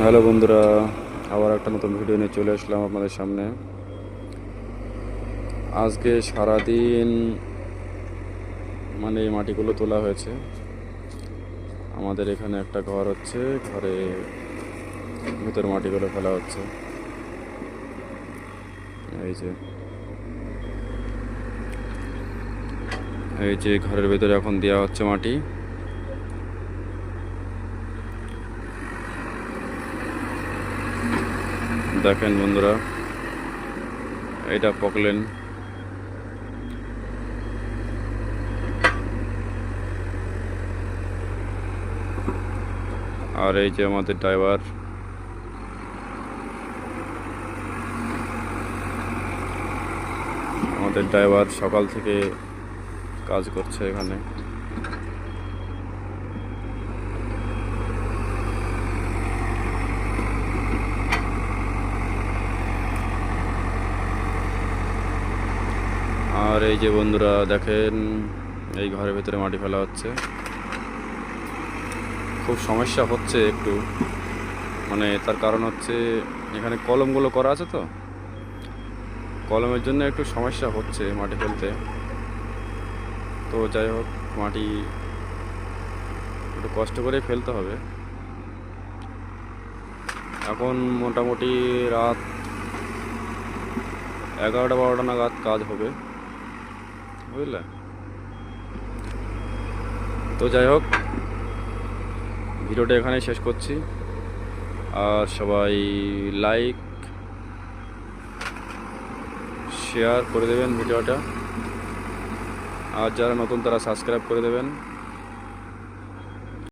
Hello বন্ধুরা, আবার একটা নতুন ভিডিও নিয়ে চলে আসলাম আপনাদের সামনে। আজকে সারাদিন এই মাটিগুলো তোলা হয়েছে। আমাদের এখানে একটা ঘর হচ্ছে, ঘরে ভেতর মাটিগুলো ফেলা হচ্ছে। এই যে এই যে ঘরের ভেতরে এখন দেওয়া হচ্ছে মাটি। দেখেন বন্ধুরা, এটা পকলেন। আর এই যে আমাদের ড্রাইভার, সকাল থেকে কাজ করছে এখানে। আর এই যে বন্ধুরা দেখেন, এই ঘরের ভেতরে মাটি ফেলা হচ্ছে। খুব সমস্যা হচ্ছে একটু, তার কারণ হচ্ছে এখানে কলমগুলো করা আছে, তো কলমের জন্য একটু সমস্যা হচ্ছে মাটি ফেলতে। তো যাই হোক, মাটি একটু কষ্ট করে ফেলতে হবে। এখন মোটামুটি রাত 11টা-12টা নাগাদ কাজ হবে, বুঝলে। তো যাই হোক, ভিডিওটা এখানেই শেষ করছি। আর সবাই লাইক শেয়ার করে দেবেন ভিডিওটা, আর যারা নতুন তারা সাবস্ক্রাইব করে দেবেন।